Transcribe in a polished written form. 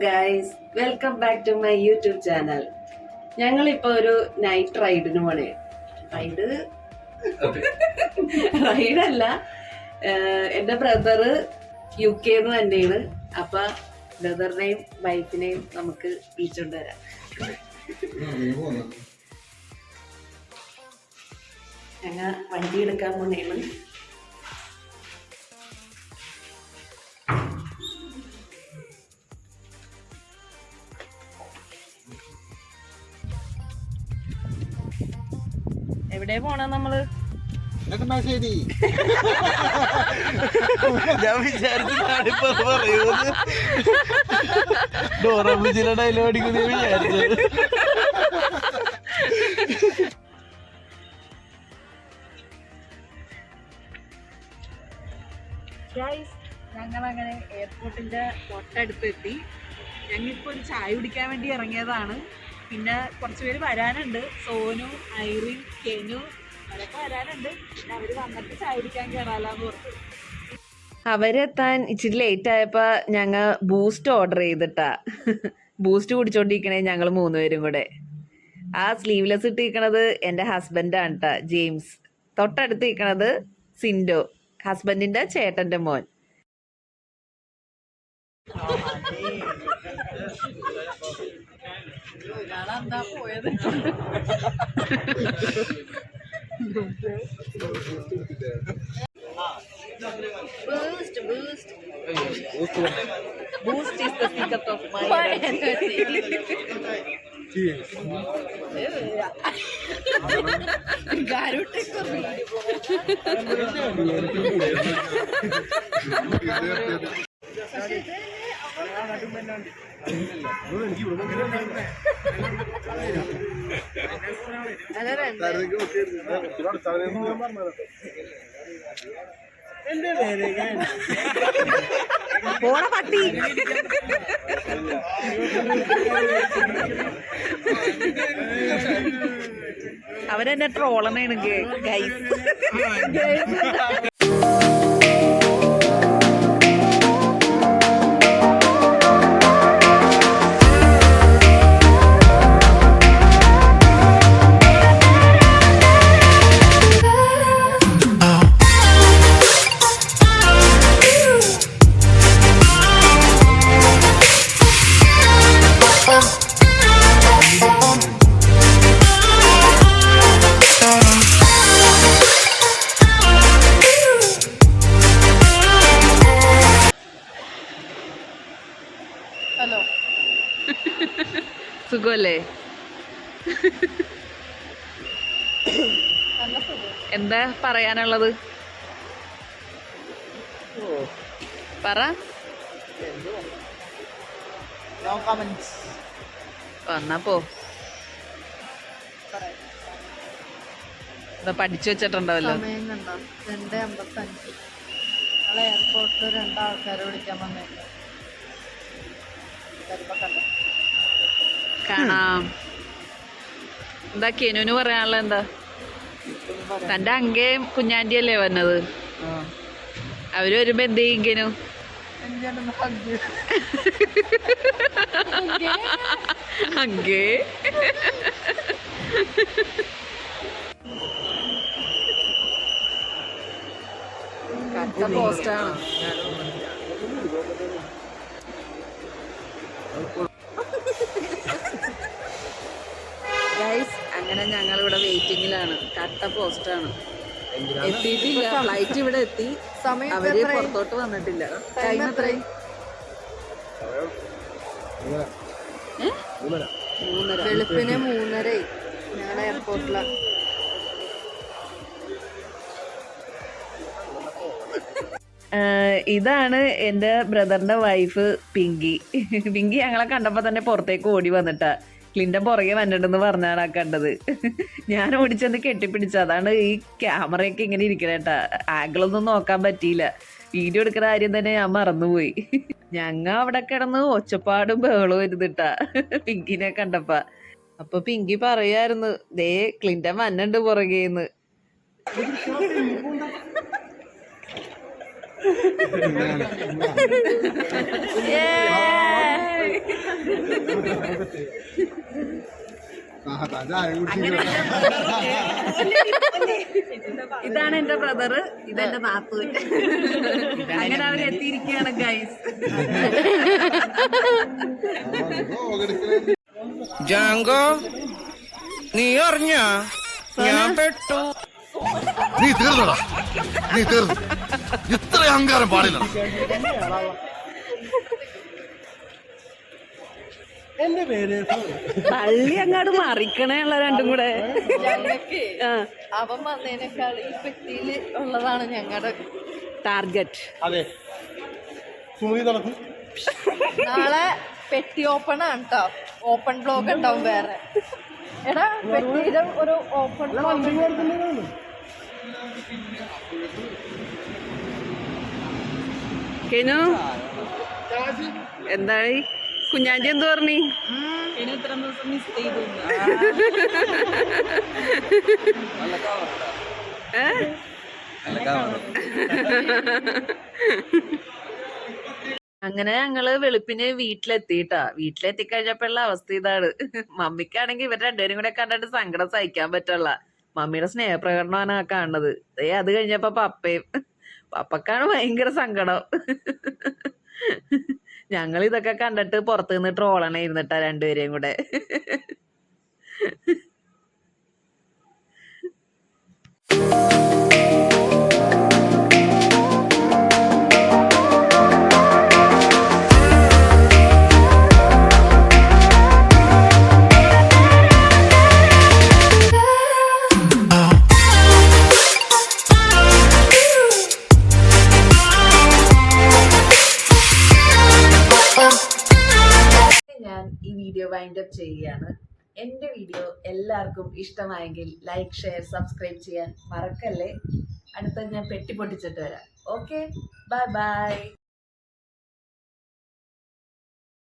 Guys, welcome back to my YouTube channel. ഞങ്ങളിപ്പോ ഒരു night റൈഡിന് പോണേ. റൈഡല്ല, എന്റെ ബ്രദറ് UK തന്നെയാണ്. അപ്പൊ ബ്രദറിനെയും വൈഫിനെയും നമുക്ക് വിളിച്ചോണ്ട് വരാം. ഞങ്ങൾ വണ്ടി എടുക്കാൻ പോണേണ്. എവിടെ പോണ നമ്മള്? ഞാൻ വിചാരിച്ചു ഡോറബുജിയുടെ ഡയലോഗ് അടിക്കുന്ന വിചാരിച്ചത്. ഞങ്ങളങ്ങനെ എയർപോർട്ടിന്റെ തൊട്ടടുത്ത് എത്തി. ഞങ്ങളിപ്പോ ഒരു ചായ കുടിക്കാൻ വേണ്ടി ഇറങ്ങിയതാണ്. പിന്നെ കുറച്ചുപേര് വരാനുണ്ട്. സോനു, ഐറിൻ, കെനു അവരൊക്കെ വരാനുണ്ട്. പിന്നെ അവര് വന്നിട്ട് ചായ കുടിക്കാൻ കയറാലാന്ന് പറഞ്ഞു. അവരെത്താൻ ഇച്ചിരി ലേറ്റ് ആയപ്പോ ഞങ്ങൾ ബൂസ്റ്റ് ഓർഡർ ചെയ്തിട്ടാ. ബൂസ്റ്റ് കുടിച്ചോണ്ടിരിക്കണേ ഞങ്ങൾ 3 പേരും കൂടെ. ആ സ്ലീവ്ലെസ് ഇട്ടിരിക്കണത് എൻ്റെ ഹസ്ബൻഡാണ് കേട്ടാ, ജെയിംസ്. തൊട്ടടുത്ത് ഇരിക്കണത് സിൻഡോ, ഹസ്ബൻഡിന്റെ ചേട്ടന്റെ മോൻ. പോയത് Boost is the secret of my energy. പോണ പട്ടി. അവരെന്നെ ട്രോളണേണ് ഗൈസ്. ഹലോ, സുഖല്ലേ? എന്താ പറയാനുള്ളത്? പറ. വന്നപ്പോ പഠിച്ചു വെച്ചിട്ടുണ്ടാവല്ലോ. എയർപോർട്ടിൽ 2 ആൾക്കാരെ വിളിക്കാൻ വന്നേ. കാണാം. എന്താ കെനുവിന് പറയാനുള്ള? എന്താ തന്റെ അങ്കയും കുഞ്ഞാന്റിയല്ലേ വന്നത്? അവര് വരുമ്പോ എന്ത് ചെയ്യും കെനു? അങ്കേ കട്ട പോസ്റ്റാണ്. ഗൈസ്, അങ്ങനെ ഞങ്ങളിവിടെ വെയിറ്റിംഗിലാണ്. കട്ട പോസ്റ്റാണ്. എത്തിയിട്ടില്ല. ഫ്ലൈറ്റ് ഇവിടെ എത്തി. അവര് പുറത്തോട്ട് വന്നിട്ടില്ല. ടൈം എത്രയും? 3:30. വെളുപ്പിന് 3:30 ഞങ്ങളുടെ എയർപോർട്ടിലാണ്. ഇതാണ് എൻ്റെ ബ്രദറിന്റെ വൈഫ് പിങ്കി. പിങ്കി ഞങ്ങളെ കണ്ടപ്പോ തന്നെ പുറത്തേക്ക് ഓടി വന്നിട്ടാ. ക്ലിൻറ്റൻ പുറകെ വന്നിട്ടെന്ന് പറഞ്ഞാണ് ആ കണ്ടത്. ഞാൻ ഓടിച്ചെന്ന് കെട്ടിപ്പിടിച്ച. അതാണ് ഈ ക്യാമറയൊക്കെ ഇങ്ങനെ ഇരിക്കണേട്ടാ. ആംഗിളൊന്നും നോക്കാൻ പറ്റിയില്ല. വീഡിയോ എടുക്കുന്ന കാര്യം തന്നെ ഞാൻ മറന്നുപോയി. ഞങ്ങ അവിടെ കിടന്ന് ഒച്ചപ്പാടും ബഹളവും ഇരുന്നിട്ടാ പിങ്കിനെ കണ്ടപ്പ. അപ്പൊ പിങ്കി പറയായിരുന്നു, ദേ ക്ലിൻറ്റൻ വന്നുണ്ട് പുറകേന്ന്. അങ്ങനെ ഇതാണ് എന്റെ ബ്രദർ, ഇതെന്റെ നാത്തൂൻ. അങ്ങനെ അവർ എത്തിയിരിക്കുകയാണ് ഗൈസ്. ജാങ്കോ നീ അറിഞ്ഞ ഞാൻ പെട്ടു. നീ തീർന്നടാ, നീ തീർന്നു. ഇത്ര അഹങ്കാരം പാടില്ല. എന്റെ പേര് തള്ളി അങ്ങോട്ട് മറിക്കണേയുള്ള രണ്ടും കൂടെ. ഞങ്ങൾക്ക് അവൻ വന്നതിനേക്കാൾ ഈ പെട്ടിയിൽ ഉള്ളതാണ് ഞങ്ങളുടെ ടാർഗറ്റ്. അതെ, സുമതി നടക്കും. നാളെ പെട്ടി ഓപ്പൺ ആണ് കേട്ടോ. ഓപ്പൺ ബ്ലോഗ് ഉണ്ടാവും വേറെ. എടാ പെട്ടിയുടെ ഒരു ഓപ്പൺ ബ്ലോഗ്. കെനു എന്തായി കുഞ്ഞാഞ്ചി എന്ത് പറഞ്ഞി? ഇത്രയും ദിവസം മിസ് ചെയ്തു. അങ്ങനെ ഞങ്ങള് വെളുപ്പിന് വീട്ടിലെത്തിട്ടാ. വീട്ടിലെത്തിക്കഴിഞ്ഞപ്പോഴുള്ള അവസ്ഥ ഇതാണ്. മമ്മിക്കാണെങ്കിൽ ഇവർ രണ്ടുപേരും കൂടെ കണ്ടിട്ട് സങ്കടം സഹിക്കാൻ പറ്റുള്ള. മമ്മിയുടെ സ്നേഹപ്രകടനമാണ് കാണുന്നത്. അത് കഴിഞ്ഞപ്പോ പപ്പക്കാണ് ഭയങ്കര സങ്കടം. ഞങ്ങൾ ഇതൊക്കെ കണ്ടിട്ട് പുറത്തു നിന്ന് ട്രോളണ ഇരുന്നിട്ടാ രണ്ടുപേരെയും കൂടെ. ഞാൻ ഈ വീഡിയോ വൈൻഡ് അപ്പ് ചെയ്യുകയാണ്. എൻ്റെ വീഡിയോ എല്ലാവർക്കും ഇഷ്ടമായെങ്കിൽ ലൈക്ക്, ഷെയർ, സബ്സ്ക്രൈബ് ചെയ്യാൻ മറക്കല്ലേ. അടുത്ത ഞാൻ പെട്ടി പൊട്ടിച്ചിട്ട് വരാം. Okay, bye bye.